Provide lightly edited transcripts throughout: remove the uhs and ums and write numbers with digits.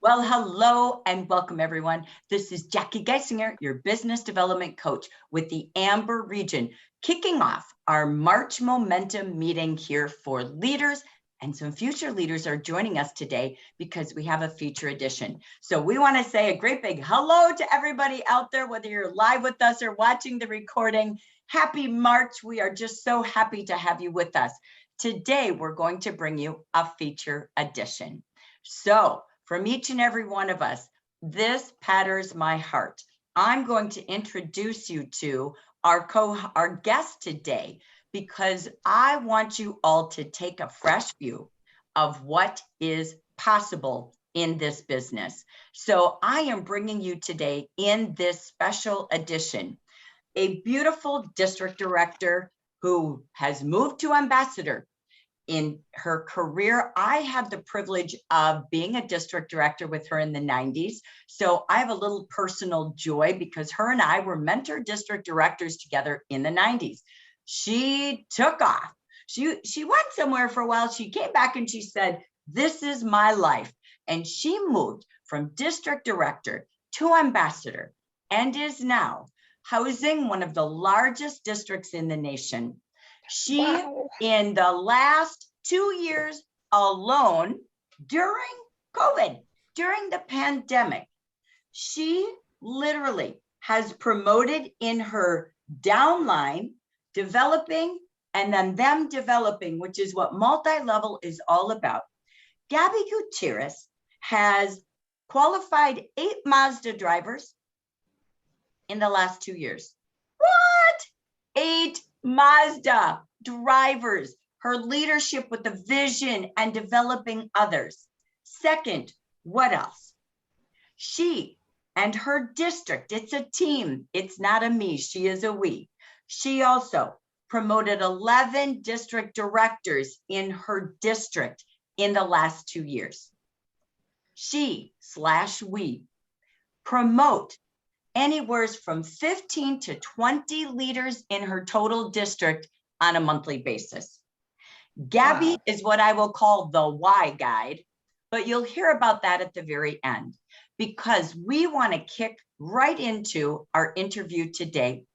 Well, hello and welcome, everyone. This is Jackie Geisinger, your business development coach with the Amber region, kicking off our March Momentum meeting here for leaders. And some future leaders are joining us today because we have a feature edition. So we want to say a great big hello to everybody out there, whether you're live with us or watching the recording. Happy March. We are just so happy to have you with us. Today, we're going to bring you a feature edition. So from each and every one of us, this patters my heart. I'm going to introduce you to our guest today because I want you all to take a fresh view of what is possible in this business. So I am bringing you today in this special edition, a beautiful district director who has moved to ambassador. In her career, I had the privilege of being a district director with her in the 90s. So I have a little personal joy because her and I were mentor district directors together in the 90s. She took off. She went somewhere for a while. She came back and she said, "This is my life." And she moved from district director to ambassador and is now housing one of the largest districts in the nation. She, in the last 2 years alone, during COVID, during the pandemic, she literally has promoted in her downline, developing, and then them developing, which is what multi-level is all about. Gabby Gutierrez has qualified 8 Mazda drivers in the last 2 years. What? 8 Mazda drivers, her leadership with the vision and developing others. Second, what else? She and her district, it's a team, it's not a me, she is a we. She also promoted 11 district directors in her district in the last 2 years. She/we promote anywhere from 15 to 20 leaders in her total district on a monthly basis. Gabby is what I will call the why guide, but you'll hear about that at the very end because we want to kick right into our interview today.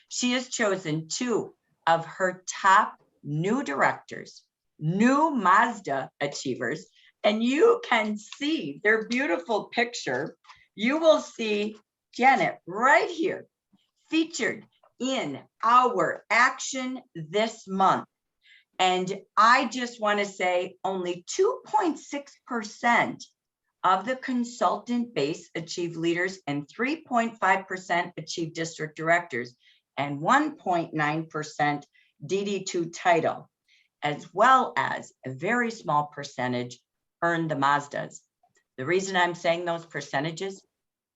She has chosen 2 of her top new directors, new Mazda achievers, and you can see their beautiful picture. You will see Janet right here, featured in our action this month. And I just want to say only 2.6% of the consultant base achieve leaders and 3.5% achieve district directors and 1.9% DD2 title, as well as a very small percentage earn the Mazdas. The reason I'm saying those percentages,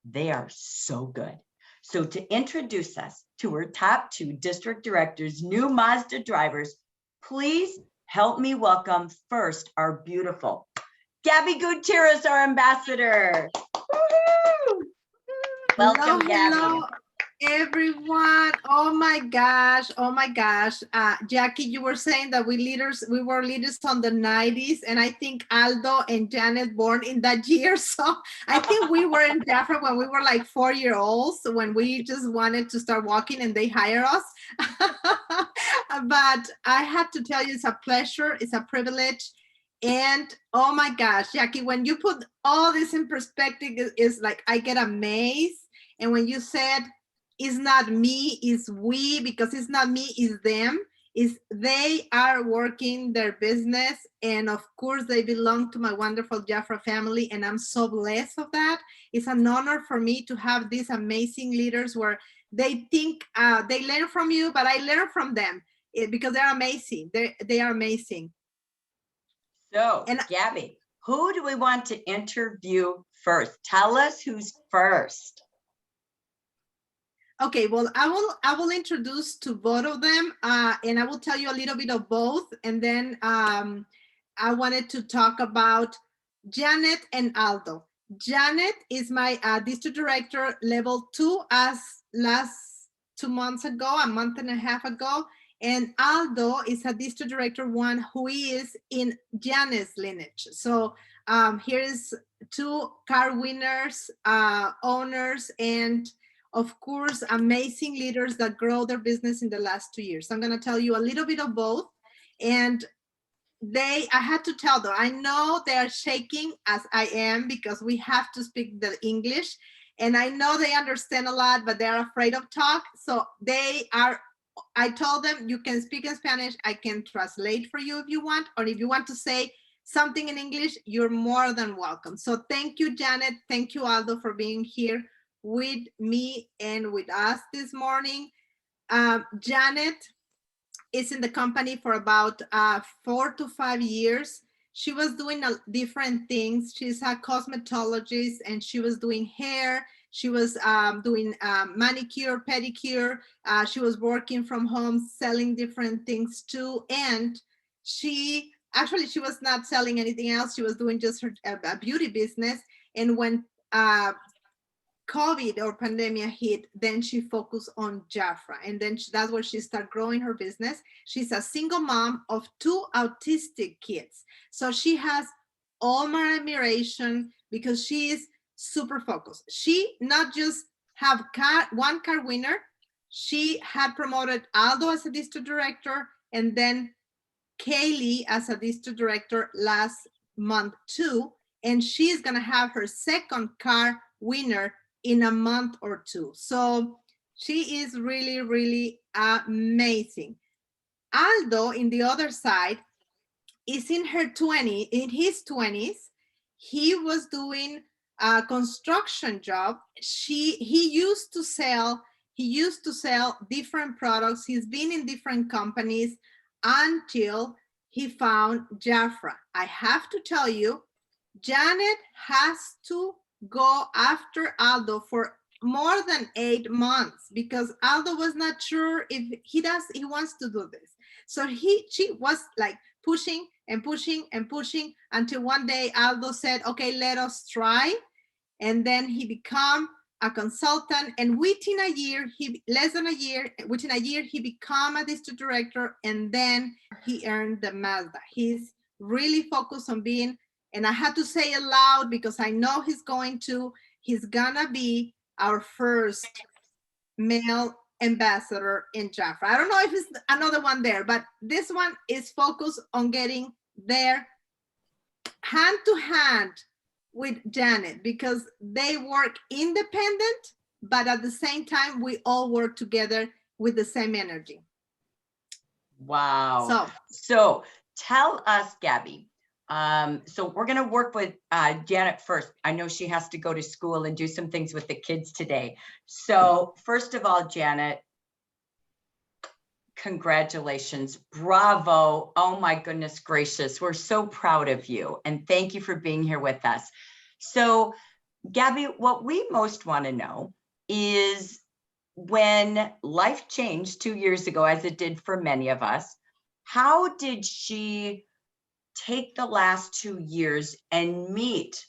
they are so good. So to introduce us to our top 2 district directors, new Mazda drivers, please help me welcome first our beautiful Gabby Gutierrez, our ambassador. Woo-hoo! Welcome, hello, Gabby. hello, everyone. Oh my gosh. Jackie, you were saying that we were leaders on the 90s, and I think Aldo and Janet born in that year. So I think we were in JAFRA when we were like 4-year-olds, when we just wanted to start walking and they hire us. But I have to tell you, it's a pleasure, it's a privilege. And oh my gosh, Jackie, when you put all this in perspective, it's like I get amazed. And when you said, it's not me, it's we, because it's not me, it's them. Is they are working their business, and of course they belong to my wonderful JAFRA family, and I'm so blessed of that. It's an honor for me to have these amazing leaders where they think they learn from you, but I learn from them because they're amazing. They are amazing. So, Gabby, who do we want to interview first? Tell us who's first. Okay, well, I will introduce to both of them, and I will tell you a little bit of both, and then I wanted to talk about Janet and Aldo. Janet is my district director level 2 as last 2 months ago, a month and a half ago, And Aldo is a district director one who is in Janet's lineage. So here is 2 car winners, owners, and of course, amazing leaders that grow their business in the last 2 years. I'm gonna tell you a little bit of both. And I had to tell them, I know they're shaking as I am because we have to speak the English. And I know they understand a lot, but they're afraid of talk. So I told them, you can speak in Spanish. I can translate for you if you want, or if you want to say something in English, you're more than welcome. So thank you, Janet. Thank you, Aldo, for being here with me and with us this morning. Janet is in the company for about 4 to 5 years. She was doing different things. She's a cosmetologist and she was doing hair. She was doing manicure, pedicure. She was working from home, selling different things too. And she was not selling anything else. She was doing just a beauty business. And when COVID or pandemic hit, then she focused on JAFRA. And then that's where she started growing her business. She's a single mom of 2 autistic kids. So she has all my admiration because she is super focused. She not just have 1 car winner, she had promoted Aldo as a district director and then Kaylee as a district director last month too. And she's gonna have her 2nd car winner in a month or 2. So she is really, really amazing. Aldo, in the other side, is in his 20s. He was doing a construction job. He used to sell different products. He's been in different companies until he found JAFRA. I have to tell you, Janet has to go after Aldo for more than 8 months because Aldo was not sure if he wants to do this. So she was like pushing and pushing and pushing until one day Aldo said, okay, let us try. And then he became a consultant, and within a year, he became a district director, and then he earned the Mazda. He's really focused on being, and I had to say it loud because I know he's gonna be our first male ambassador in JAFRA. I don't know if it's another one there, but this one is focused on getting there hand to hand with Janet because they work independent, but at the same time, we all work together with the same energy. Wow. So tell us, Gabby. So we're going to work with Janet first. I know she has to go to school and do some things with the kids today. So first of all, Janet, congratulations. Bravo. Oh my goodness gracious. We're so proud of you. And thank you for being here with us. So Gabby, what we most want to know is when life changed 2 years ago, as it did for many of us, how did she take the last 2 years and meet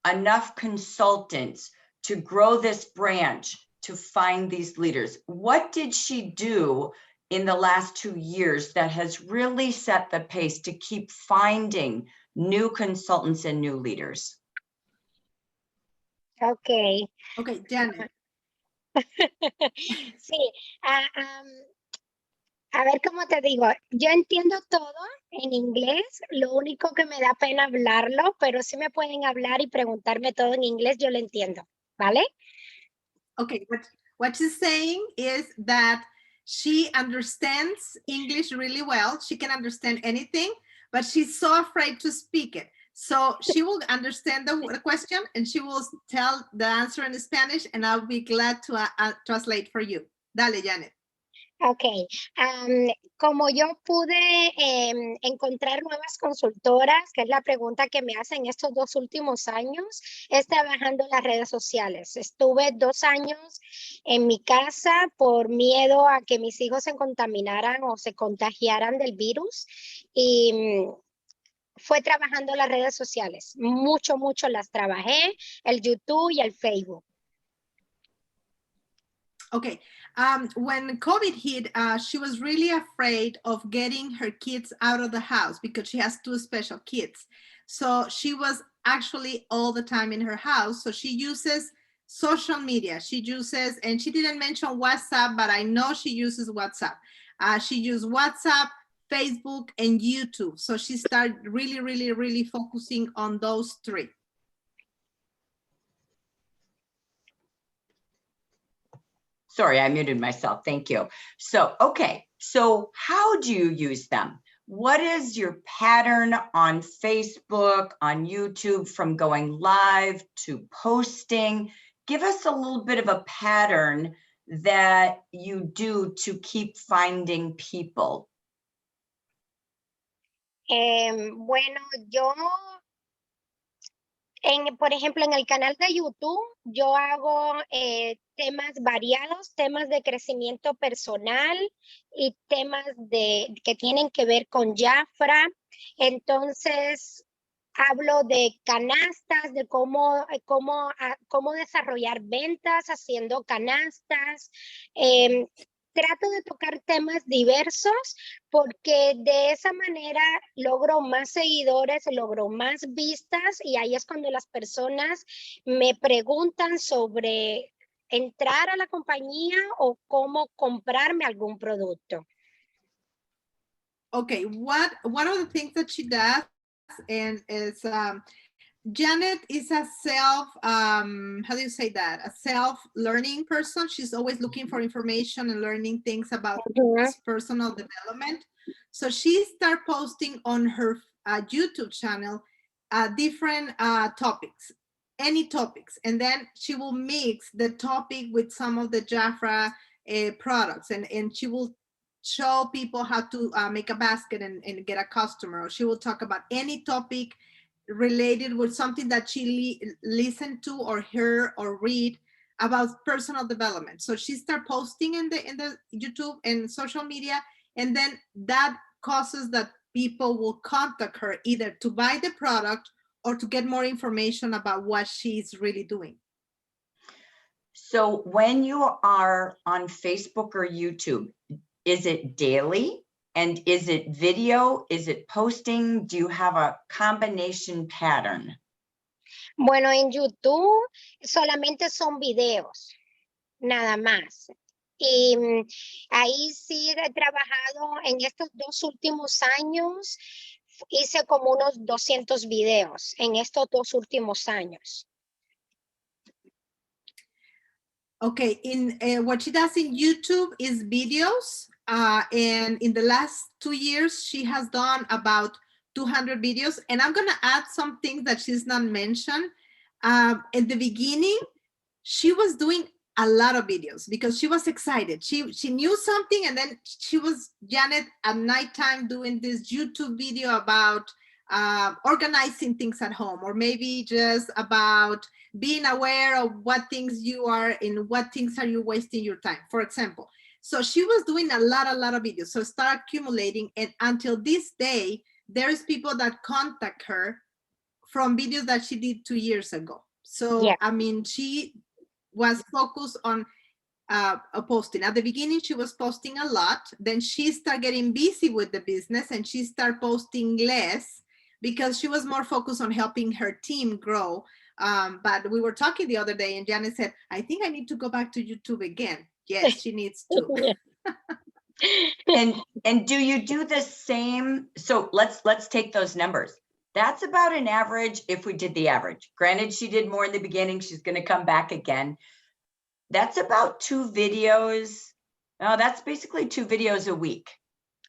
enough consultants to grow this branch, to find these leaders? What did she do in the last 2 years that has really set the pace to keep finding new consultants and new leaders? Okay. Okay, Janet. Sí, a ver cómo te digo, yo entiendo todo en inglés, lo único que me da pena hablarlo, pero si me pueden hablar y preguntarme todo en inglés, yo lo entiendo, ¿vale? Okay, what she's saying is that she understands English really well. She can understand anything, but she's so afraid to speak it. So she will understand the question and she will tell the answer in Spanish, and I'll be glad to translate for you. Dale, Janet. Ok, como yo pude encontrar nuevas consultoras, que es la pregunta que me hacen estos 2 últimos años, es trabajando en las redes sociales. Estuve 2 años en mi casa por miedo a que mis hijos se contaminaran o se contagiaran del virus y fue trabajando las redes sociales. Mucho las trabajé, el YouTube y el Facebook. Okay. When COVID hit, she was really afraid of getting her kids out of the house because she has 2 special kids. So she was actually all the time in her house. So she uses social media. She uses, and she didn't mention WhatsApp, but I know she uses WhatsApp. She used WhatsApp, Facebook, and YouTube. So she started really focusing on those 3. Sorry, I muted myself. Thank you. So, okay. So how do you use them? What is your pattern on Facebook, on YouTube, from going live to posting? Give us a little bit of a pattern that you do to keep finding people. Bueno, yo, por ejemplo, en el canal de YouTube, yo hago temas variados, temas de crecimiento personal y temas que tienen que ver con JAFRA. Entonces, hablo de canastas, de cómo desarrollar ventas haciendo canastas. Trato de tocar temas diversos porque de esa manera logro más seguidores, logro más vistas y ahí es cuando las personas me preguntan sobre entrar a la compañía o cómo comprarme algún producto. Okay, one of the things that she does and is Janet is a how do you say that? A self-learning person. She's always looking for information and learning things about personal development. So she started posting on her YouTube channel different topics, any topics. And then she will mix the topic with some of the JAFRA products. And she will show people how to make a basket and get a customer. Or she will talk about any topic related with something that she listened to or heard or read about personal development. So she started posting in the YouTube and social media, and then that causes that people will contact her either to buy the product or to get more information about what she's really doing. So when you are on Facebook or YouTube, is it daily? And is it video? Is it posting? Do you have a combination pattern? Bueno, en YouTube solamente son videos, nada más. Y ahí sí he trabajado en estos 2 últimos años, hice como unos 200 videos en estos 2 últimos años. Okay, what she does in YouTube is videos. And in the last 2 years, she has done about 200 videos. And I'm going to add some things that she's not mentioned. At the beginning, she was doing a lot of videos because she was excited. She knew something, and then she was, Janet, at nighttime doing this YouTube video about organizing things at home, or maybe just about being aware of what things you are and what things are you wasting your time, for example. So she was doing a lot of videos. So start accumulating, and until this day, there's people that contact her from videos that she did 2 years ago. So, yeah. I mean, she was focused on posting. At the beginning, she was posting a lot. Then she started getting busy with the business, and she started posting less because she was more focused on helping her team grow. But we were talking the other day, and Janet said, I think I need to go back to YouTube again. Yes, she needs to. And do you do the same? So let's take those numbers. That's about an average if we did the average. Granted, she did more in the beginning. She's going to come back again. That's about 2 videos. No, that's basically 2 videos a week.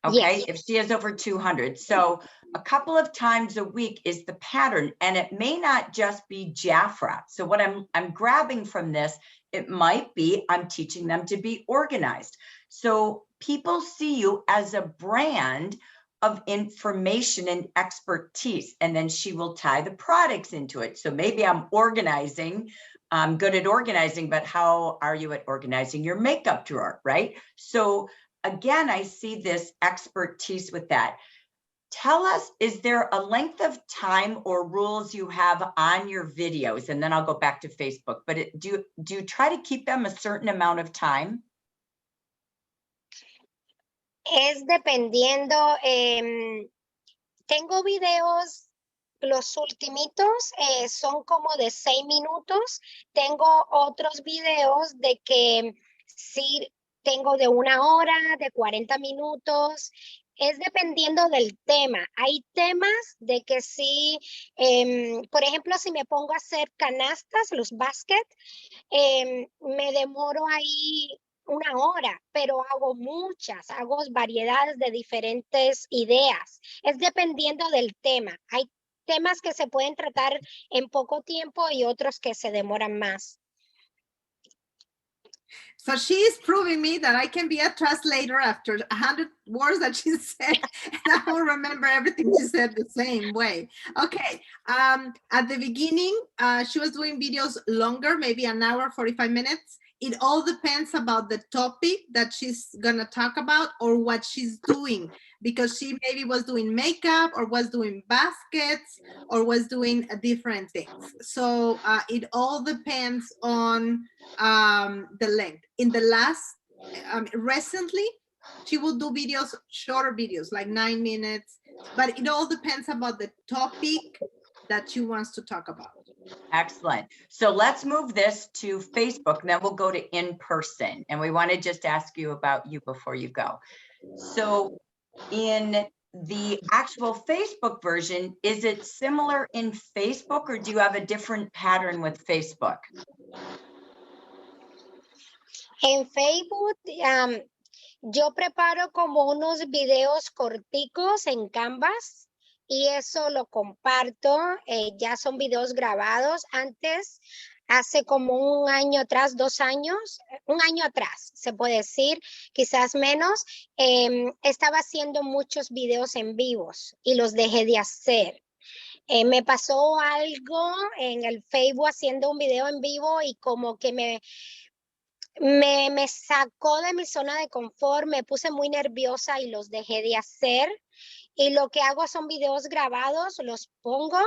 Okay, yes. If she has over 200. So a couple of times a week is the pattern, and it may not just be JAFRA. So what I'm grabbing from this, it might be I'm teaching them to be organized. So people see you as a brand of information and expertise, and then she will tie the products into it. So maybe I'm organizing, I'm good at organizing, but how are you at organizing your makeup drawer, right? So again, I see this expertise with that. tell us, is there a length of time or rules you have on your videos? And then I'll go back to Facebook, but do you try to keep them a certain amount of time? Es dependiendo, tengo videos, los ultimitos son como de 6 minutos. Tengo otros videos de que sí tengo de 1 hora, de 40 minutos. Es dependiendo del tema. Hay temas de que sí, por ejemplo, si me pongo a hacer canastas, los basket, me demoro ahí 1 hora, pero hago variedades de diferentes ideas. Es dependiendo del tema. Hay temas que se pueden tratar en poco tiempo y otros que se demoran más. So she is proving me that I can be a translator after 100 words that she said, and I will remember everything she said the same way. Okay, at the beginning, she was doing videos longer, maybe an hour, 45 minutes. It all depends about the topic that she's gonna talk about or what she's doing, because she maybe was doing makeup or was doing baskets or was doing different things. So it all depends on the length. In the last, recently, she will do videos, shorter videos, like 9 minutes, but it all depends about the topic that she wants to talk about. Excellent. So let's move this to Facebook, and then we'll go to in person. And we want to just ask you about you before you go. So in the actual Facebook version, is it similar in Facebook, or do you have a different pattern with Facebook? En Facebook, yo preparo como unos videos corticos en Canvas y eso lo comparto. Ya son videos grabados. Antes, hace como 1 año atrás, 2 años, 1 año atrás, se puede decir, quizás menos, estaba haciendo muchos videos en vivos y los dejé de hacer. Me pasó algo en el Facebook haciendo un video en vivo y como que me sacó de mi zona de confort, me puse muy nerviosa y los dejé de hacer. Y lo que hago son videos grabados, los pongo,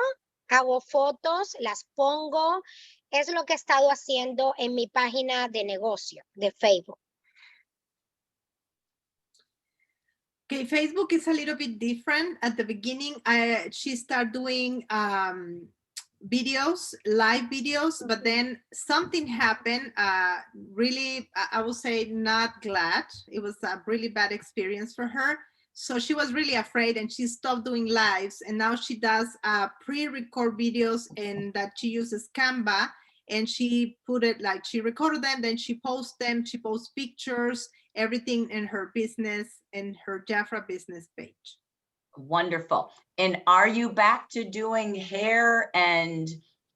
hago fotos, las pongo. Es lo que he estado haciendo en mi página de negocio de Facebook. Okay, Facebook is a little bit different. At the beginning, she started doing videos, live videos, but then something happened, really, I would say not glad. It was a really bad experience for her. So she was really afraid and she stopped doing lives, and now she does pre-record videos, and that she uses Canva, and she put it like, she recorded them, then she posts them, she posts pictures, everything in her business, in her JAFRA business page. Wonderful. And are you back to doing hair and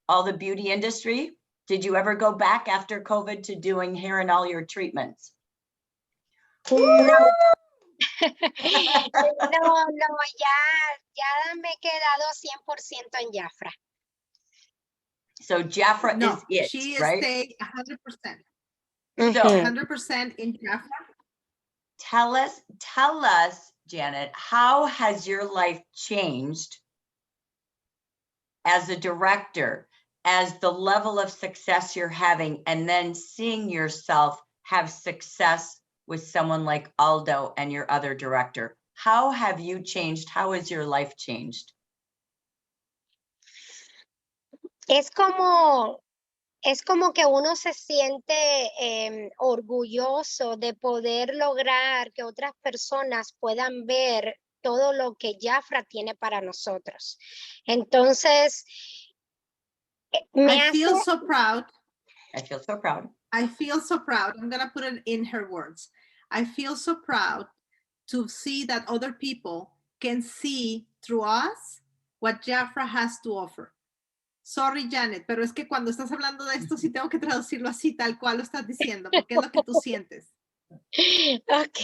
all the beauty industry? Did you ever go back after COVID to doing hair and all your treatments? No, no, ya me he quedado 100% en JAFRA. So JAFRA No, is it, she right? stayed 100%. So 100% in JAFRA. tell us, Janet, how has your life changed as a director, as the level of success you're having, and then seeing yourself have success with someone like Aldo and your other director? How have you changed? How has your life changed? Es como que uno se siente orgulloso de poder lograr que otras personas puedan ver todo lo que JAFRA tiene para nosotros. Entonces, I feel so proud. I feel so proud. I feel so proud. I'm going to put it in her words. I feel so proud to see that other people can see through us what JAFRA has to offer. Sorry, Janet, pero es que cuando estás hablando de esto, sí tengo que traducirlo así, tal cual lo estás diciendo, porque es lo que tú sientes. Ok.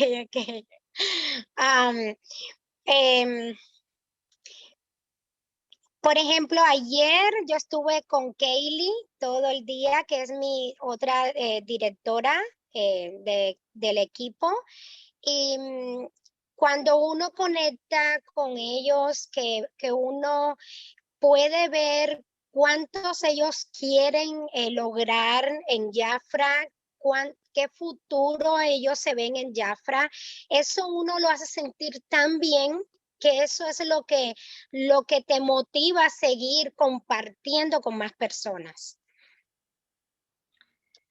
Por ejemplo, ayer yo estuve con Kaylee todo el día, que es mi otra directora del equipo, y cuando uno conecta con ellos, que uno puede ver cuántos ellos quieren lograr en JAFRA, qué futuro ellos se ven en JAFRA, eso uno lo hace sentir tan bien que eso es lo que te motiva a seguir compartiendo con más personas.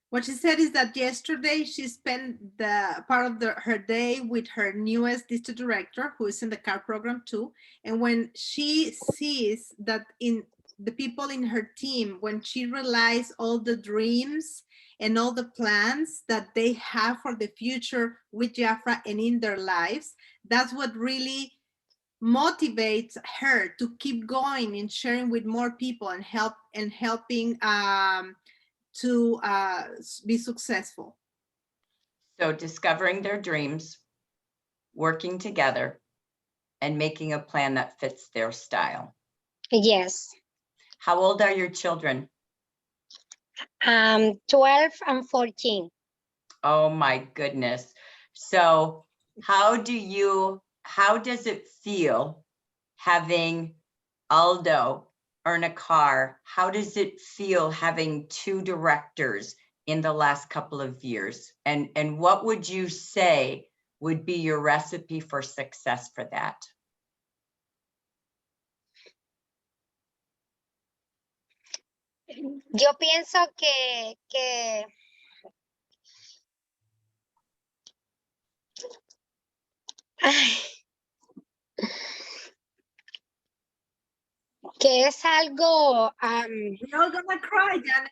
What she said is that yesterday she spent the part of her day with her newest district director, who is in the CAR program too. And when she sees that in the people in her team, when she realizes all the dreams and all the plans that they have for the future with JAFRA and in their lives, that's what really motivates her to keep going and sharing with more people and helping to be successful. So discovering their dreams, working together, and making a plan that fits their style. Yes. How old are your children? 12 and 14. Oh my goodness. So how does it feel having Aldo earn a car? How does it feel having two directors in the last couple of years? And what would you say would be your recipe for success for that? Yo pienso que es algo We're all gonna cry, Janet.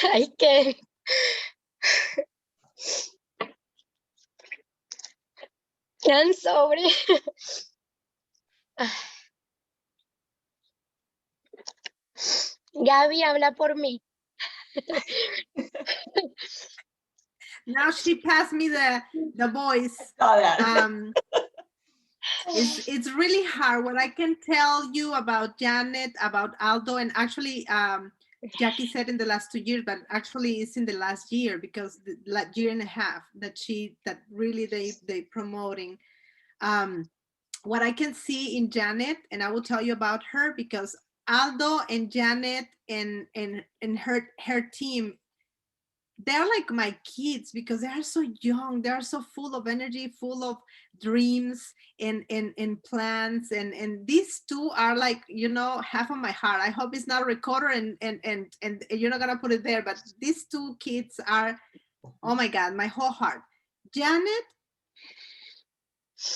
hay que I'm sorry. Gaby, habla por mí. Now she passed me the voice. Saw that. It's really hard. What I can tell you about Janet, about Aldo, and actually Jackie said in the last 2 years, but actually it's in the last year, because the last year and a half that really they promoting. What I can see in Janet, and I will tell you about her, because Aldo and Janet and her team, they're like my kids, because they are so young, they are so full of energy, full of dreams and plans, and these two are like, you know, half of my heart. I hope it's not a recorder and you're not gonna put it there, but these two kids are, oh my God, my whole heart. Janet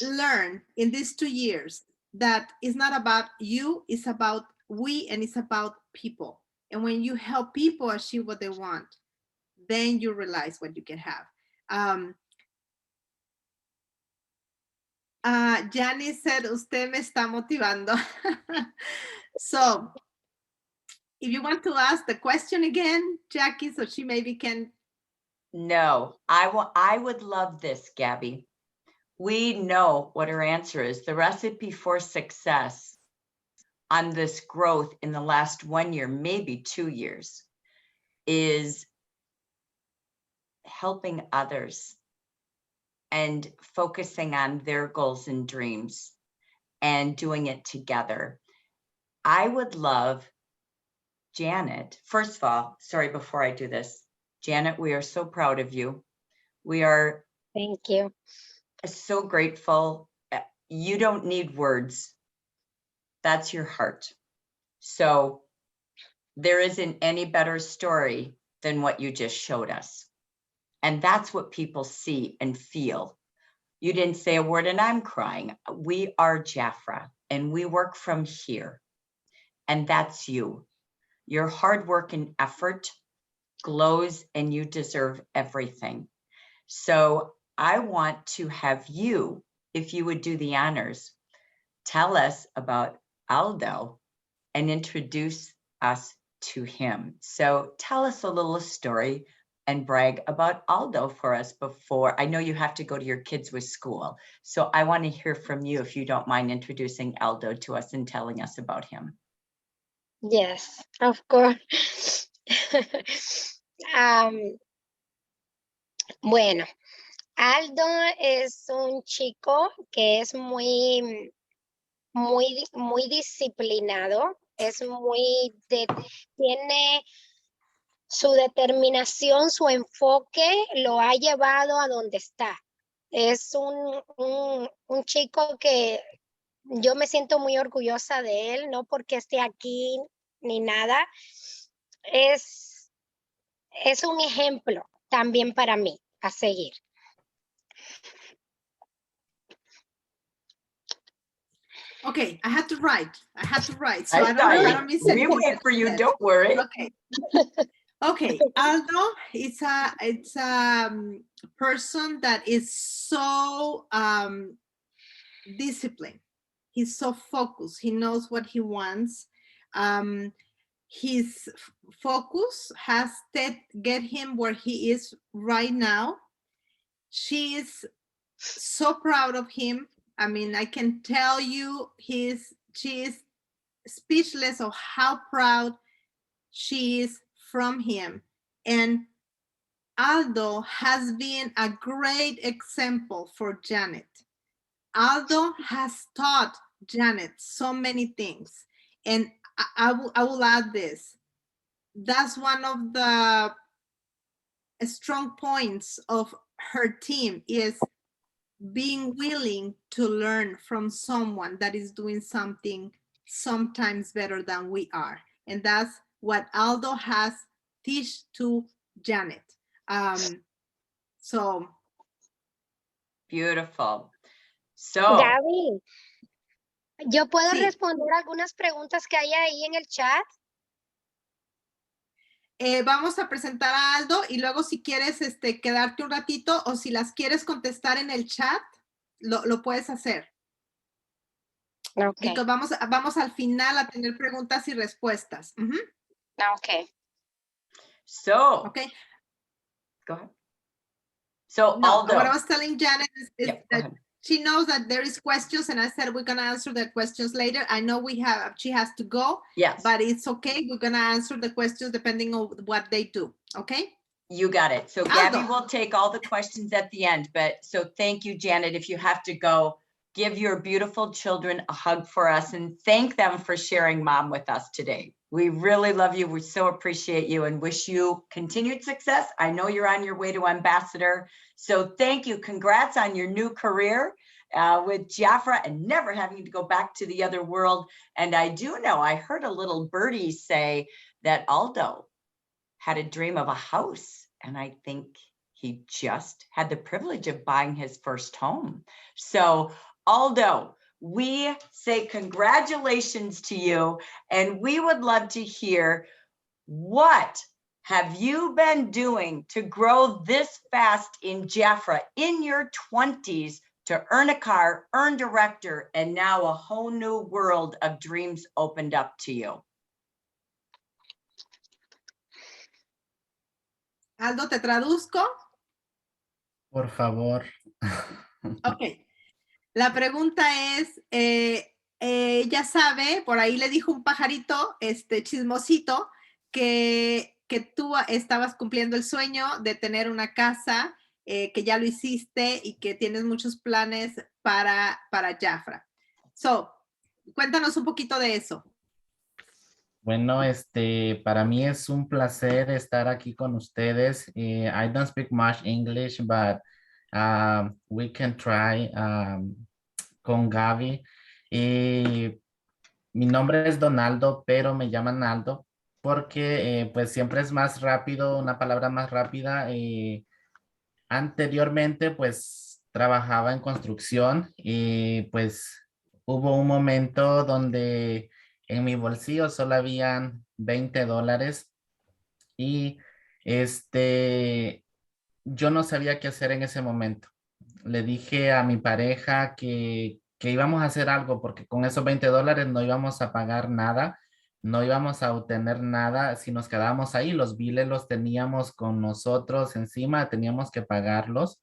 learned in these 2 years that it's not about you, it's about we, and it's about people. And when you help people achieve what they want, then you realize what you can have. Janice said, usted me está motivando. So if you want to ask the question again, Jackie, so she maybe can. No, I would love this, Gabby. We know what her answer is. The recipe for success on this growth in the last 1 year, maybe 2 years, is helping others and focusing on their goals and dreams and doing it together. I would love Janet. First of all, sorry, before I do this, Janet, we are so proud of you. We are Thank you. so grateful. You don't need words. That's your heart. So there isn't any better story than what you just showed us. And that's what people see and feel. You didn't say a word and I'm crying. We are JAFRA and we work from here. And that's you. Your hard work and effort glows and you deserve everything. So I want to have you, if you would do the honors, tell us about Aldo and introduce us to him. So tell us a little story and brag about Aldo for us before. I know you have to go to your kids with school. So I want to hear from you, if you don't mind introducing Aldo to us and telling us about him. Yes, of course. Um, bueno, Aldo es un chico que es muy disciplinado, tiene su determinación, su enfoque, lo ha llevado a donde está. Es un chico que yo me siento muy orgullosa de él, no porque esté aquí ni nada. Es un ejemplo también para mí a seguir. Okay, I had to write. So I saw I you. don't miss We anything wait that for you you, said. don't worry. Okay. Okay, Aldo, it's a person that is so disciplined. He's so focused. He knows what he wants. His focus has get him where he is right now. She is so proud of him. I mean, I can tell you she is speechless of how proud she is from him. And Aldo has been a great example for Janet. Aldo has taught Janet so many things. And I will add this. That's one of the strong points of her team is being willing to learn from someone that is doing something sometimes better than we are. And that's what Aldo has teach to Janet. So Beautiful. So, Gaby, ¿yo puedo sí. responder algunas preguntas que hay ahí en el chat? Vamos a presentar a Aldo y luego si quieres quedarte un ratito o si las quieres contestar en el chat, lo puedes hacer. Okay. Because vamos al final a tener preguntas y respuestas. Okay. so, Okay. go ahead. So, No, Aldo. what I was telling Janet is Yeah, go that ahead. she knows that there is questions and I said we're going to answer the questions later. I know she has to go, Yes, but it's okay. We're going to answer the questions depending on what they do. Okay. you got it. So Gabby Aldo. will take all the questions at the end, but so thank you, Janet. If you have to go, give your beautiful children a hug for us and thank them for sharing mom with us today. We really love you. We so appreciate you and wish you continued success. I know you're on your way to ambassador. So thank you. Congrats on your new career with JAFRA and never having to go back to the other world. And I do know, I heard a little birdie say that Aldo had a dream of a house. And I think he just had the privilege of buying his first home. So Aldo, we say congratulations to you. And we would love to hear, what have you been doing to grow this fast in JAFRA in your 20s to earn a car, earn director, and now a whole new world of dreams opened up to you? Aldo, ¿te traduzco? Por favor. Ok. La pregunta es, ya sabe, por ahí le dijo un pajarito, chismosito, que tú estabas cumpliendo el sueño de tener una casa, que ya lo hiciste y que tienes muchos planes para JAFRA. So, cuéntanos un poquito de eso. Bueno, para mí es un placer estar aquí con ustedes. I don't speak much English, but we can try con Gaby. Mi nombre es Donaldo, pero me llaman Aldo porque pues siempre es más rápido, una palabra más rápida. Anteriormente pues trabajaba en construcción y pues hubo un momento donde en mi bolsillo solo habían $20 y yo no sabía qué hacer en ese momento. Le dije a mi pareja que íbamos a hacer algo porque con esos $20 no íbamos a pagar nada, no íbamos a obtener nada si nos quedábamos ahí. Los biles los teníamos con nosotros encima, teníamos que pagarlos.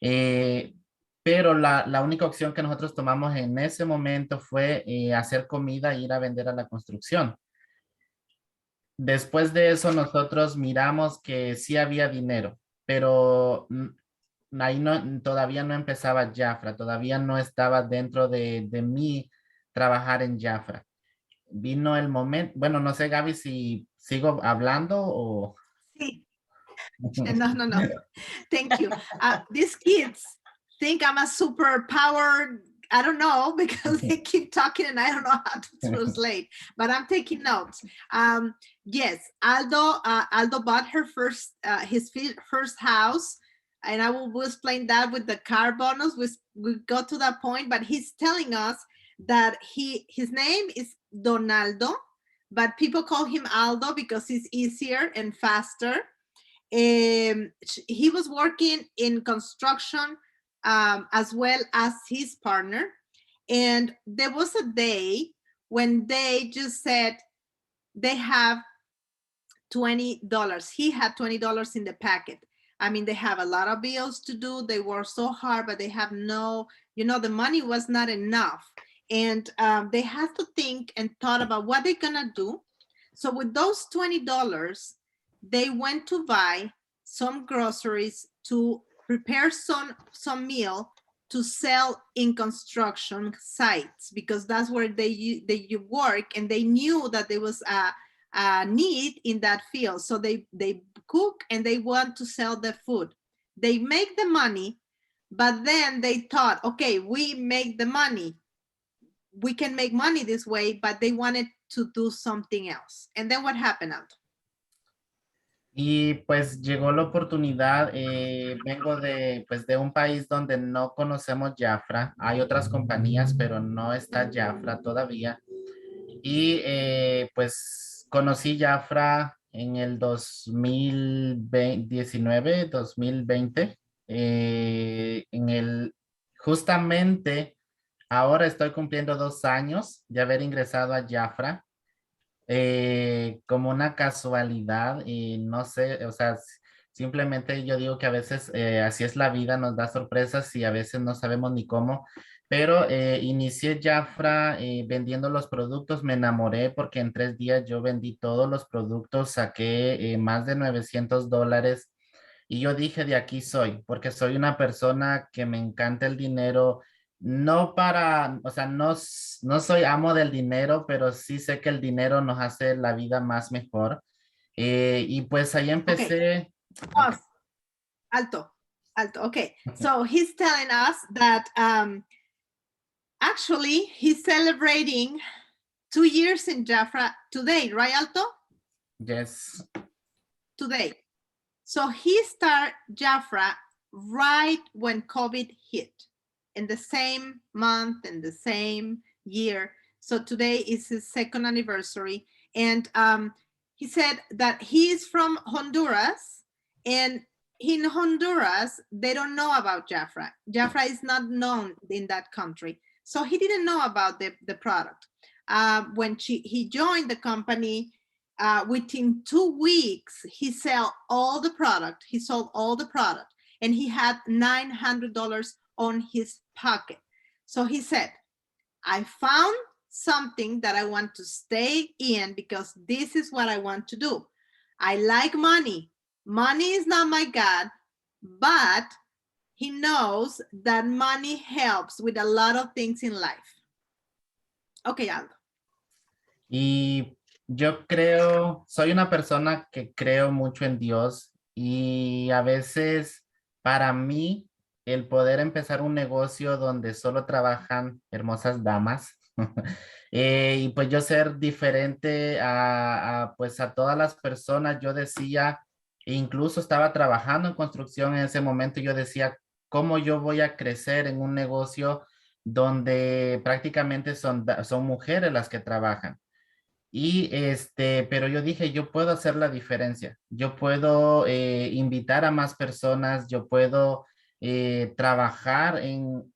Eh, pero la única opción que nosotros tomamos en ese momento fue hacer comida e ir a vender a la construcción. después de eso nosotros miramos que sí había dinero, pero ahí no, todavía no empezaba JAFRA, todavía no estaba dentro de mí trabajar en JAFRA. Vino el momento, bueno, no sé, Gaby, si sigo hablando o... Sí. No, no, no. Thank you. These kids think I'm a superpower. I don't know because they keep talking and I don't know how to translate, but I'm taking notes. Yes, Aldo bought his first house, and I will explain that with the car bonus. We got to that point, but he's telling us that his name is Donaldo, but people call him Aldo because it's easier and faster. He was working in construction as well as his partner. And there was a day when they just said they have $20. He had $20 in the packet. I mean, they have a lot of bills to do. They work so hard, but they have no, the money was not enough. And they had to think and thought about what they're gonna do. So with those $20, they went to buy some groceries to prepare some meal to sell in construction sites, because that's where they work, and they knew that there was a need in that field. So they cook and they want to sell the food. They make the money, but then they thought, okay, we make the money. We can make money this way, but they wanted to do something else. And then what happened, Aldo? Y pues llegó la oportunidad, vengo pues de un país donde no conocemos JAFRA, hay otras compañías, pero no está JAFRA todavía. Y pues conocí JAFRA en el 2019, 2020, justamente ahora estoy cumpliendo 2 años de haber ingresado a JAFRA. Como una casualidad y no sé, o sea, simplemente yo digo que a veces así es la vida, nos da sorpresas y a veces no sabemos ni cómo, pero inicié JAFRA vendiendo los productos, me enamoré porque en 3 días yo vendí todos los productos, saqué más de $900 y yo dije de aquí soy, porque soy una persona que me encanta el dinero. No para, o sea, no soy amo del dinero, pero sí sé que el dinero nos hace la vida más mejor. Y pues ahí empecé. Pause. Alto. Okay. So he's telling us that actually he's celebrating 2 years in JAFRA today, right, Alto? Yes. Today. So he started JAFRA right when COVID hit, in the same month, in the same year. So today is his second anniversary. And he said that he's from Honduras, and in Honduras, they don't know about JAFRA. JAFRA is not known in that country. So he didn't know about the product. When he joined the company, within 2 weeks, he sold all the product. And he had $900 on his pocket. So he said, I found something that I want to stay in because this is what I want to do. I like money. Money is not my God, but he knows that money helps with a lot of things in life. Okay, Aldo. Y yo soy una persona que creo mucho en Dios y a veces para mí el poder empezar un negocio donde solo trabajan hermosas damas y pues yo ser diferente pues a todas las personas, yo decía, incluso estaba trabajando en construcción en ese momento, yo decía, ¿cómo yo voy a crecer en un negocio donde prácticamente son mujeres las que trabajan? Y pero yo dije, yo puedo hacer la diferencia. Yo puedo invitar a más personas, yo puedo trabajar en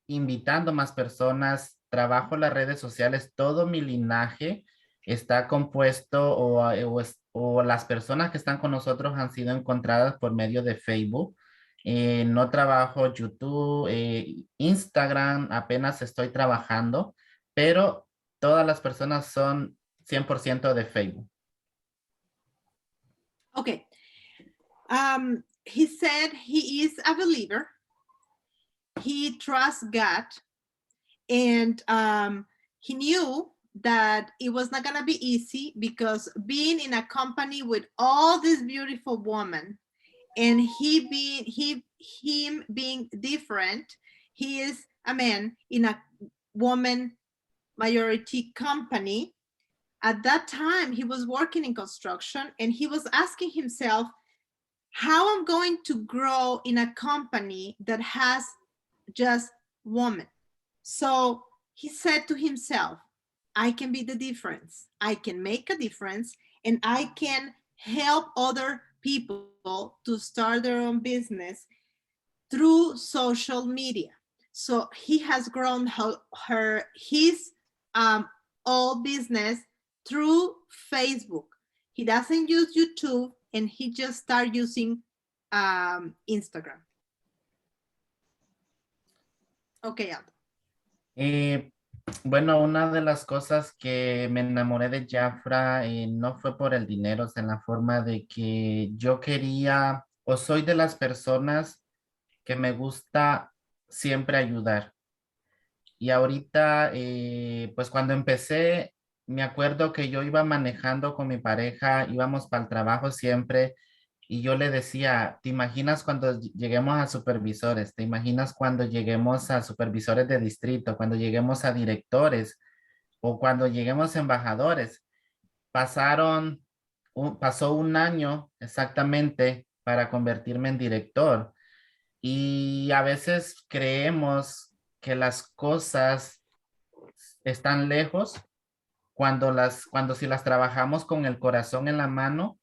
invitando más personas, trabajo en las redes sociales, todo mi linaje está compuesto o las personas que están con nosotros han sido encontradas por medio de Facebook. No trabajo YouTube, Instagram, apenas estoy trabajando, pero todas las personas son 100% de Facebook. Okay. He said he is a believer. He trusts God, and he knew that it was not gonna be easy because being in a company with all these beautiful women, and him being different, he is a man in a woman majority company. At that time, he was working in construction, and he was asking himself, how I'm going to grow in a company that has just women. So he said to himself, I can be the difference. I can make a difference, and I can help other people to start their own business through social media. So he has grown his all business through Facebook. He doesn't use YouTube, and he just started using Instagram. Okay, Aldo. Bueno, una de las cosas que me enamoré de JAFRA no fue por el dinero, es en la forma de que yo quería, o soy de las personas que me gusta siempre ayudar. Y ahorita, pues cuando empecé, me acuerdo que yo iba manejando con mi pareja, íbamos para el trabajo siempre, y yo le decía, ¿te imaginas cuando lleguemos a supervisores? ¿Te imaginas cuando lleguemos a supervisores de distrito? Cuando lleguemos a directores o cuando lleguemos a embajadores. Pasó un año exactamente para convertirme en director. Y a veces creemos que las cosas están lejos cuando si las trabajamos con el corazón en la mano,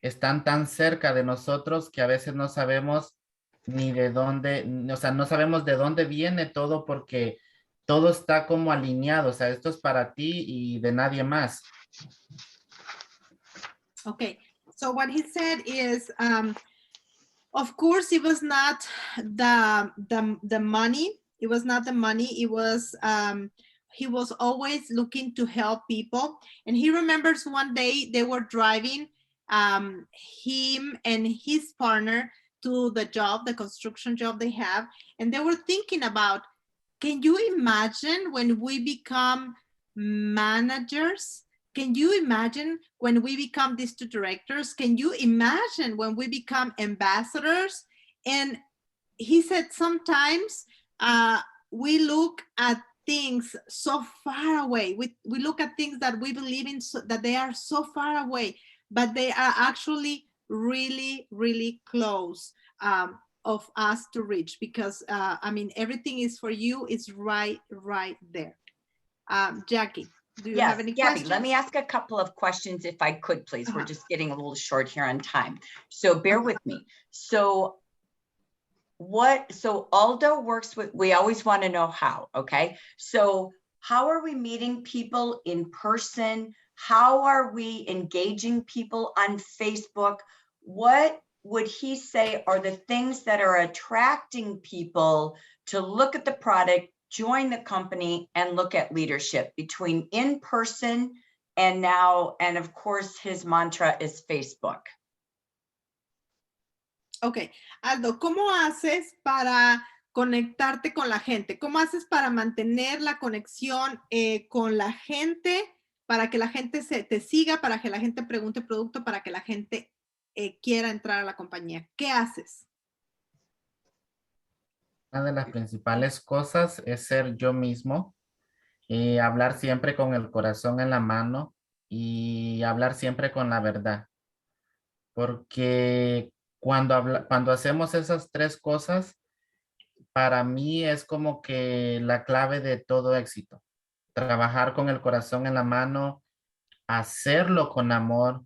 están tan cerca de nosotros que a veces no sabemos ni de dónde, o sea, no sabemos de dónde viene todo porque todo está como alineado. O sea, esto es para ti y de nadie más. Okay, so what he said is, of course, it was not the money. It was not the money. It was he was always looking to help people. And he remembers one day they were driving him and his partner to the job, the construction job they have, and they were thinking about, can you imagine when we become managers? Can you imagine when we become district directors? Can you imagine when we become ambassadors? And he said sometimes we look at things so far away. We look at things that we believe in, that they are so far away, but they are actually really, really close of us to reach, because I mean, everything is for you. It's right there. Jackie. Do you have any Gabby, questions? let me ask a couple of questions if I could, please. We're just getting a little short here on time. So bear with me. So Aldo works with, we always want to know how, okay? So how are we meeting people in person? How are we engaging people on Facebook? What would he say are the things that are attracting people to look at the product, join the company, and look at leadership between in person and now, and of course his mantra is Facebook? Ok, Aldo, ¿cómo haces para conectarte con la gente? ¿Cómo haces para mantener la conexión con la gente, para que la gente te siga, para que la gente pregunte producto, para que la gente quiera entrar a la compañía? ¿Qué haces? Una de las principales cosas es ser yo mismo, hablar siempre con el corazón en la mano y hablar siempre con la verdad. Porque cuando hacemos esas tres cosas, para mí es como que la clave de todo éxito. Trabajar con el corazón en la mano, hacerlo con amor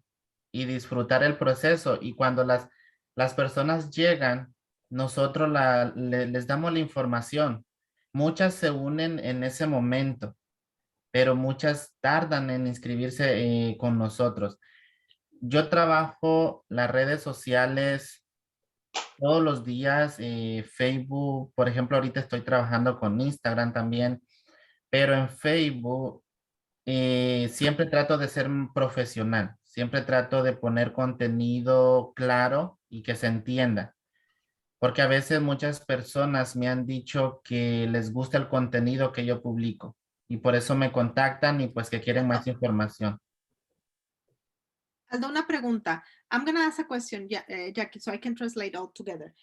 y disfrutar el proceso. Y cuando las personas llegan, nosotros les damos la información. Muchas se unen en ese momento, pero muchas tardan en inscribirse con nosotros. Yo trabajo las redes sociales todos los días, Facebook, por ejemplo, ahorita estoy trabajando con Instagram también, pero en Facebook siempre trato de ser profesional, Siempre trato de poner contenido claro y que se entienda. Porque a veces muchas personas me han dicho que les gusta el contenido que yo publico y por eso me contactan y pues que quieren más información. Aldo, una pregunta. I'm going to ask a question, Jackie, so I can translate all together.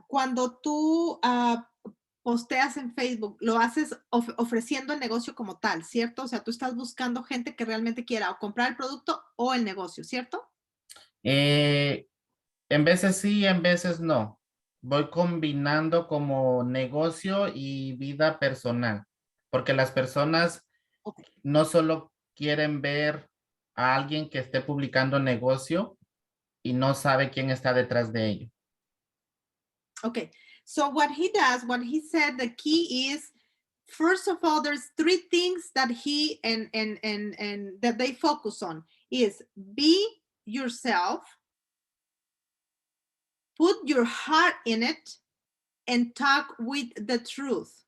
Cuando tú posteas en Facebook, lo haces ofreciendo el negocio como tal, ¿cierto? O sea, tú estás buscando gente que realmente quiera o comprar el producto o el negocio, ¿cierto? En veces sí, en veces no. Voy combinando como negocio y vida personal, porque las personas Okay. no solo quieren ver a alguien que esté publicando negocio y no sabe quién está detrás de ello. Okay, so what he does, what he said, the key is, first of all, there's three things that he and that they focus on is be yourself, put your heart in it, and talk with the truth.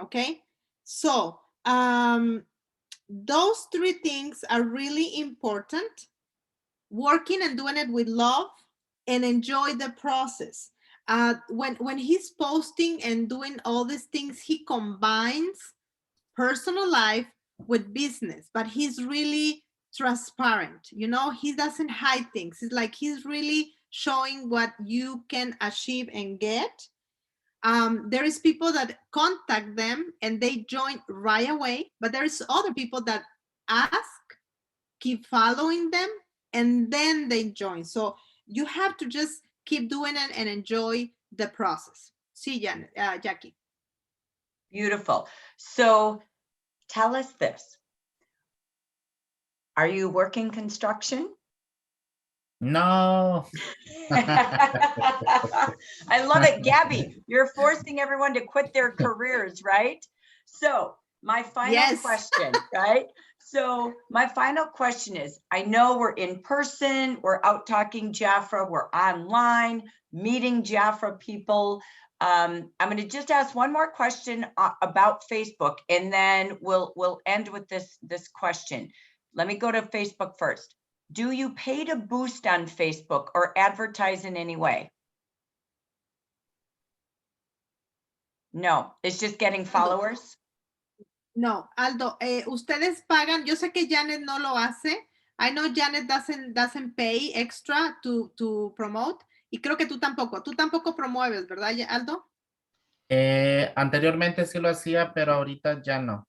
Okay, so those three things are really important. Working and doing it with love and enjoy the process. When he's posting and doing all these things, he combines personal life with business, but he's really transparent. You know, he doesn't hide things. It's like he's really showing what you can achieve and get. There is people that contact them and they join right away, but there's other people that ask, keep following them, and then they join. So you have to just keep doing it and enjoy the process. See, Jackie. Beautiful. So tell us this. Are you working construction? No. I love it, Gabby. You're forcing everyone to quit their careers, right? So my final question, right? So my final question is, I know we're in person, we're out talking JAFRA, we're online, meeting JAFRA people. I'm going to just ask one more question about Facebook, and then we'll end with this question. Let me go to Facebook first. Do you pay to boost on Facebook or advertise in any way? No, it's just getting followers. No, Aldo, ustedes pagan. Yo sé que Janet no lo hace. I know Janet doesn't pay extra to promote. Y creo que tú tampoco. Tú tampoco promueves, ¿verdad, Aldo? Anteriormente sí lo hacía, pero ahorita ya no.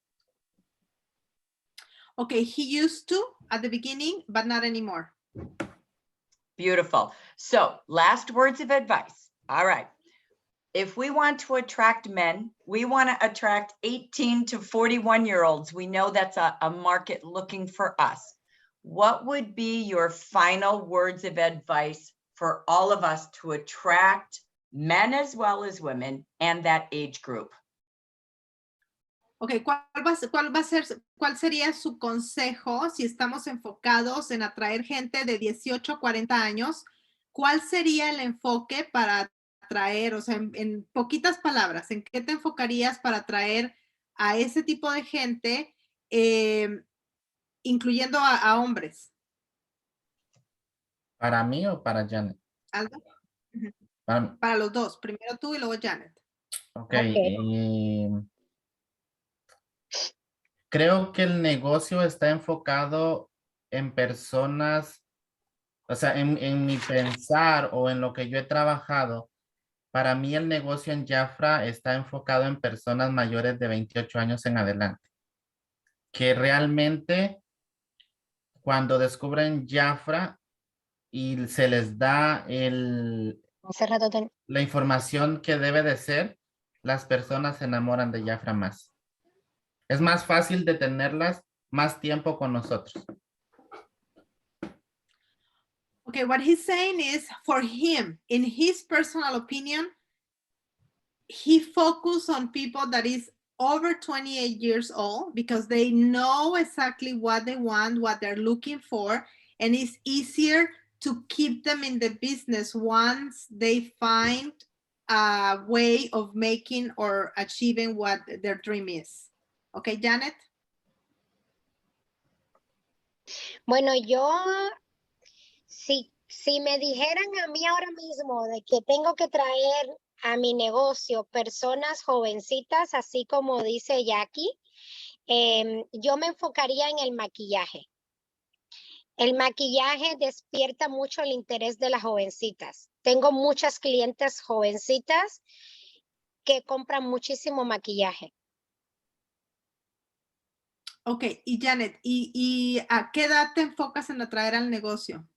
Okay, he used to at the beginning, but not anymore. Beautiful. So last words of advice. All right. If we want to attract men, we want to attract 18 to 41-year-olds. We know that's a market looking for us. What would be your final words of advice for all of us to attract men as well as women and that age group? Ok, ¿cuál sería su consejo si estamos enfocados en atraer gente de 18 a 40 años? ¿Cuál sería el enfoque para atraer, o sea, en poquitas palabras, en qué te enfocarías para atraer a ese tipo de gente, incluyendo a hombres? ¿Para mí o para Janet? ¿Aldo? Para, Para los dos, primero tú y luego Janet. ok. Creo que el negocio está enfocado en personas, o sea, en mi pensar o en lo que yo he trabajado. Para mí el negocio en JAFRA está enfocado en personas mayores de 28 años en adelante, que realmente cuando descubren JAFRA y se les da la información que debe de ser, las personas se enamoran de JAFRA más. Es más fácil de tenerlas más tiempo con nosotros. Okay, what he's saying is, for him, in his personal opinion, he focused on people that is over 28 years old because they know exactly what they want, what they're looking for, and it's easier to keep them in the business once they find a way of making or achieving what their dream is. Okay, Janet? Bueno, yo Si me dijeran a mí ahora mismo de que tengo que traer a mi negocio personas jovencitas, así como dice Jackie, yo me enfocaría en el maquillaje. El maquillaje despierta mucho el interés de las jovencitas. Tengo muchas clientes jovencitas que compran muchísimo maquillaje. Ok, y Janet, ¿y a qué edad te enfocas en atraer al negocio?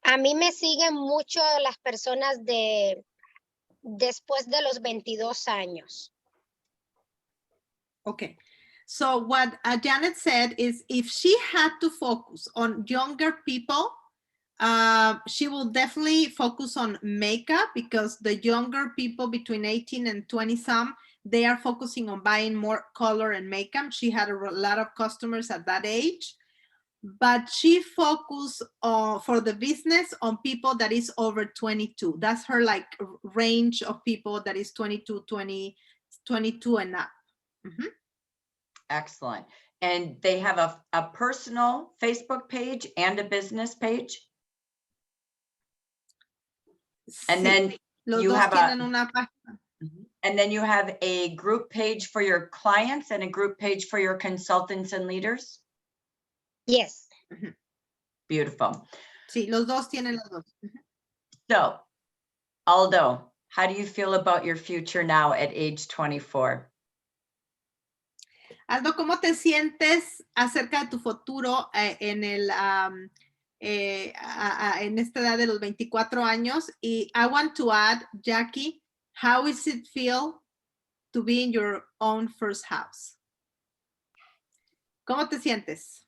A mí me siguen mucho las personas después de los 22 años. Okay, so what Janet said is if she had to focus on younger people, she will definitely focus on makeup because the younger people between 18 and 20 some, they are focusing on buying more color and makeup. She had a lot of customers at that age, but she focused for the business on people that is over 22. That's her like range of people that is 22, 22 and up. Mm-hmm. Excellent. And they have a personal Facebook page and a business page? And Sí, then los you dos have tienen una página. and then you have a group page for your clients and a group page for your consultants and leaders? Yes. Beautiful. Sí, los dos tienen los dos. So, Aldo, how do you feel about your future now at age 24? Aldo, ¿cómo te sientes acerca de tu futuro en esta edad de los 24 años? Y I want to add, Jackie, how does it feel to be in your own first house? ¿Cómo te sientes?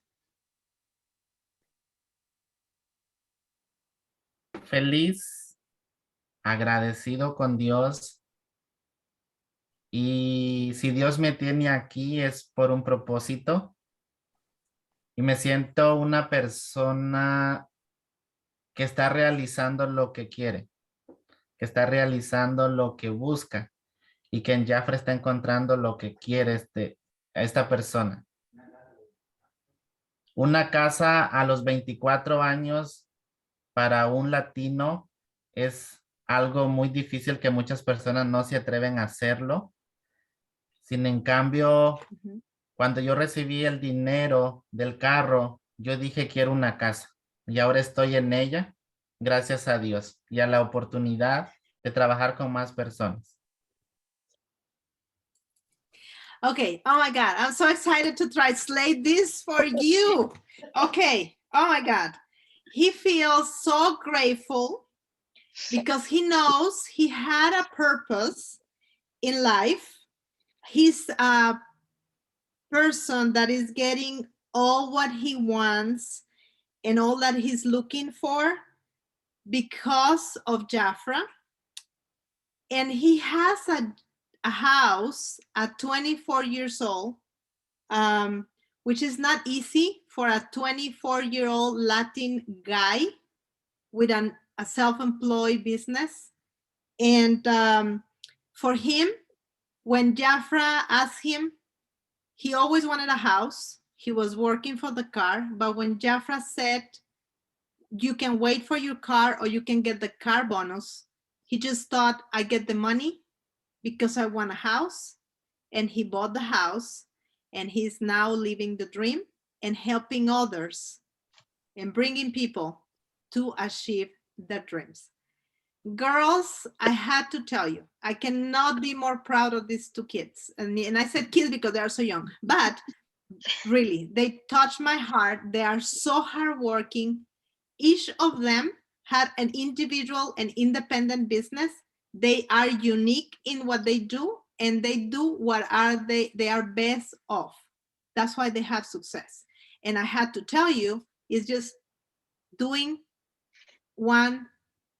Feliz, agradecido con Dios. Y si Dios me tiene aquí es por un propósito. Y me siento una persona que está realizando lo que quiere, que está realizando lo que busca y que en JAFRA está encontrando lo que quiere esta persona. Una casa a los 24 años para un latino es algo muy difícil que muchas personas no se atreven a hacerlo. Sin en cambio, cuando yo recibí el dinero del carro, yo dije quiero una casa y ahora estoy en ella, gracias a Dios y a la oportunidad de trabajar con más personas. Okay, oh my God, I'm so excited to translate this for you. Okay, oh my God. He feels so grateful because he knows he had a purpose in life. He's a person that is getting all what he wants and all that he's looking for because of JAFRA. And he has a house at 24 years old, which is not easy for a 24-year-old Latin guy with a self-employed business. And for him, when JAFRA asked him, he always wanted a house. He was working for the car, but when JAFRA said, you can wait for your car or you can get the car bonus, he just thought, I get the money because I want a house. And he bought the house and he's now living the dream and helping others and bringing people to achieve their dreams. Girls, I had to tell you, I cannot be more proud of these two kids. And I said kids because they are so young, but really, they touch my heart. They are so hardworking. Each of them had an individual and independent business. They are unique in what they do, and they do what they are best of. That's why they have success. And I had to tell you, it's just doing one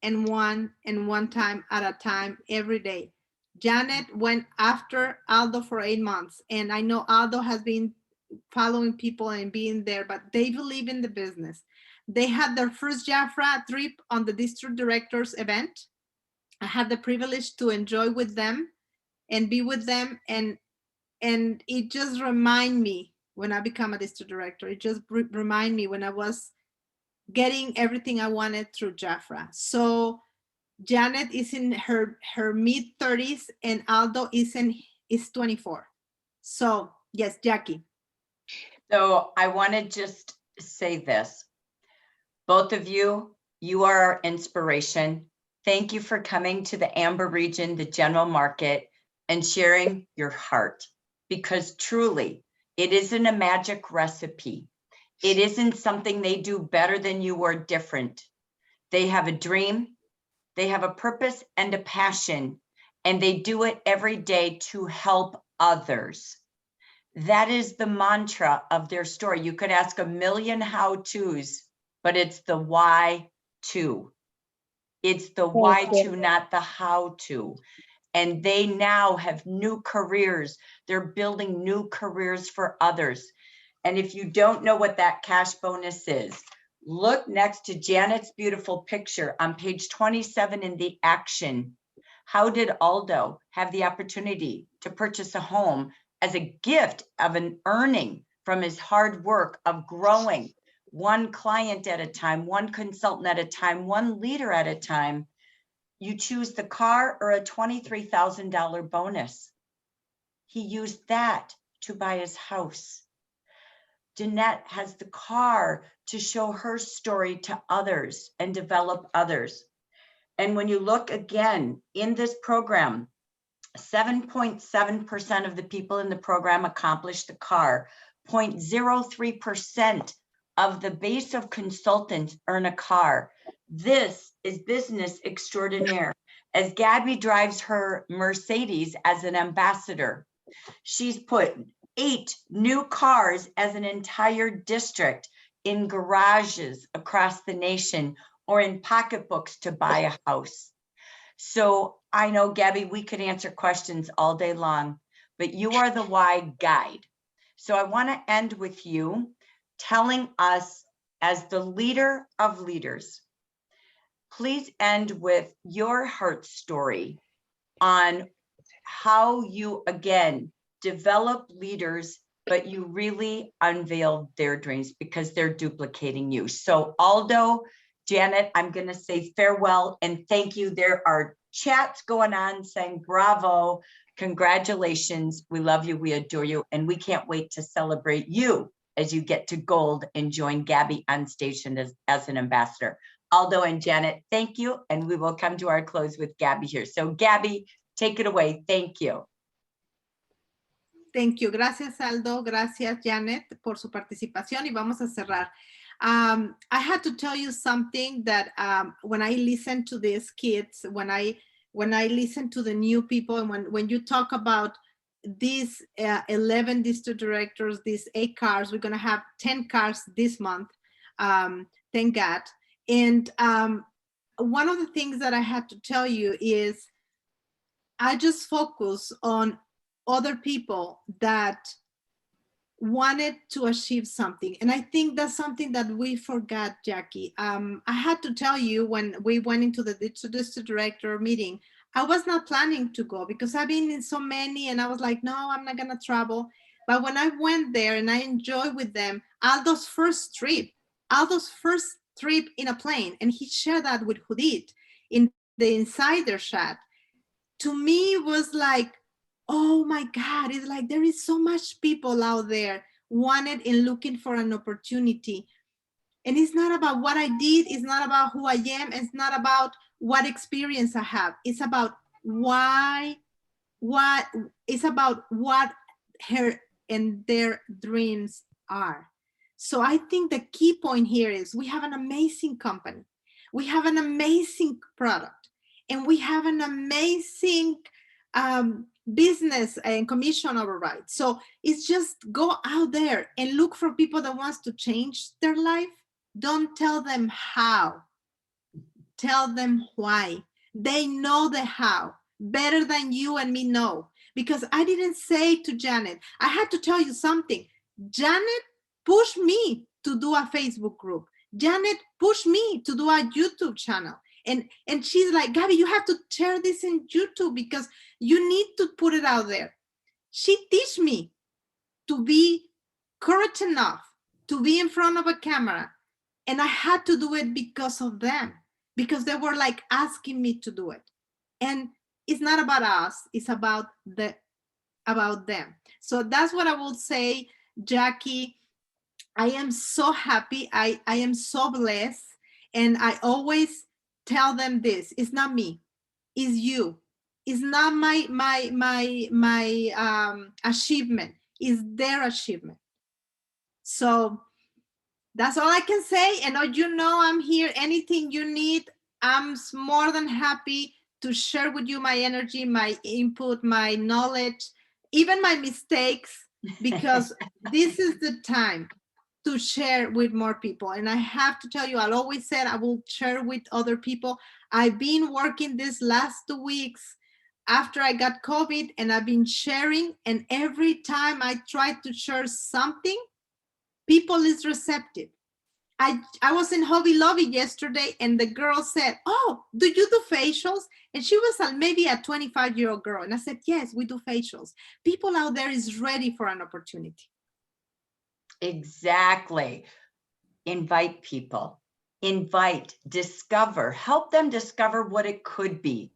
time at a time every day. Janet went after Aldo for 8 months, and I know Aldo has been following people and being there, but they believe in the business. They had their first JAFRA trip on the district directors event. I had the privilege to enjoy with them and be with them, and it just remind me when I become a district director. It just remind me when I was getting everything I wanted through JAFRA. So Janet is in her mid-30s and Aldo is 24. So yes, Jackie. So I want to just say this. Both of you, you are our inspiration. Thank you for coming to the Amber region, the general market, and sharing your heart, because truly it isn't a magic recipe. It isn't something they do better than you or different. They have a dream, they have a purpose and a passion, and they do it every day to help others. That is the mantra of their story. You could ask a million how-tos, but it's the why to. It's the why to, not the how to. And they now have new careers. They're building new careers for others. And if you don't know what that cash bonus is, look next to Janet's beautiful picture on page 27 in the action. How did Aldo have the opportunity to purchase a home as a gift of an earning from his hard work of growing one client at a time, one consultant at a time, one leader at a time? You choose the car or a $23,000 bonus. He used that to buy his house. Jeanette has the car to show her story to others and develop others. And when you look again in this program, 7.7% of the people in the program accomplish the car. 0.03% of the base of consultants earn a car. This is business extraordinaire. As Gabby drives her Mercedes as an ambassador, she's put 8 new cars as an entire district in garages across the nation or in pocketbooks to buy a house. So I know, Gabby, we could answer questions all day long, but you are the why guide. So I want to end with you telling us, as the leader of leaders, please end with your heart story on how you, again, develop leaders, but you really unveiled their dreams because they're duplicating you. So Aldo, Janet, I'm going to say farewell and thank you. There are chats going on saying bravo, congratulations, we love you, we adore you, and we can't wait to celebrate you as you get to gold and join Gabby on station as an ambassador. Aldo and Janet, thank you, and we will come to our close with Gabby here. So Gabby, take it away. Thank you. Thank you. Gracias, Aldo. Gracias, Janet, por su participación. Y vamos a cerrar. I had to tell you something that when I listen to these kids, when I listen to the new people, and when you talk about these 11 district directors, these 8 cars, we're going to have 10 cars this month. Thank God. And one of the things that I had to tell you is I just focus on other people that wanted to achieve something. And I think that's something that we forgot, Jackie. I had to tell you, when we went into the district director meeting, I was not planning to go because I've been in so many and I was like, no, I'm not going to travel. But when I went there and I enjoyed with them, Aldo's first trip in a plane, and he shared that with Judith in the insider chat, to me was like, oh my God, it's like there is so much people out there wanted and looking for an opportunity. And it's not about what I did, it's not about who I am, it's not about what experience I have. It's about it's about what her and their dreams are. So I think the key point here is we have an amazing company, we have an amazing product, and we have an amazing business and commission override. So it's just go out there and look for people that wants to change their life. Don't tell them how, tell them why. They know the how better than you and me know. Because I didn't say to Janet, I had to tell you something. Janet pushed me to do a Facebook group. Janet pushed me to do a YouTube channel. And she's like, Gabby, you have to share this in YouTube because you need to put it out there. She teach me to be courage enough to be in front of a camera And I had to do it because of them, because they were like asking me to do it. And it's not about us, it's about them. So that's what I will say, Jackie. I am so happy. I am so blessed. And I always tell them this, it's not me, it's you. It's not my achievement, it's their achievement. So that's all I can say. And you know, I'm here. Anything you need, I'm more than happy to share with you my energy, my input, my knowledge, even my mistakes, because this is the time to share with more people. And I have to tell you, I always said I will share with other people. I've been working these last 2 weeks after I got COVID, and I've been sharing. And every time I try to share something, people is receptive. I was in Hobby Lobby yesterday, and the girl said, "Oh, do you do facials?" And she was maybe a 25-year-old girl. And I said, "Yes, we do facials." People out there is ready for an opportunity. Exactly. Invite people, invite, discover, help them discover what it could be,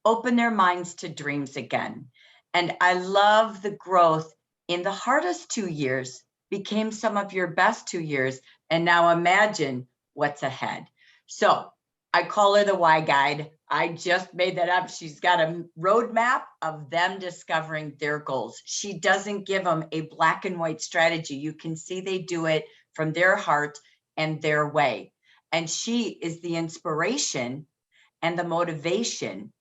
open their minds to dreams again. And I love the growth in the hardest 2 years became some of your best 2 years. And now imagine what's ahead. So I call her the why guide. I just made that up. She's got a roadmap of them discovering their goals. She doesn't give them a black and white strategy. You can see they do it from their heart and their way. And she is the inspiration and the motivation,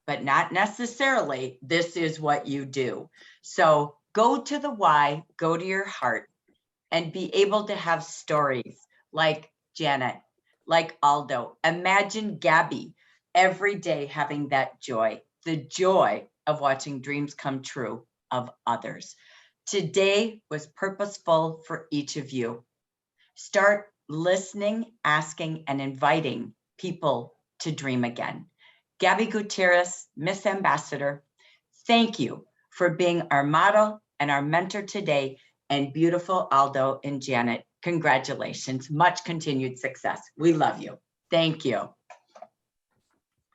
but not necessarily this is what you do. So go to the why, go to your heart, and be able to have stories like Janet, like Aldo. Imagine Gabby every day having that joy, the joy of watching dreams come true of others. Today was purposeful for each of you. Start listening, asking, and inviting people to dream again. Gabby Gutierrez, Miss Ambassador, thank you for being our model and our mentor today. And beautiful Aldo and Janet, congratulations. Much continued success. We love you. Thank you.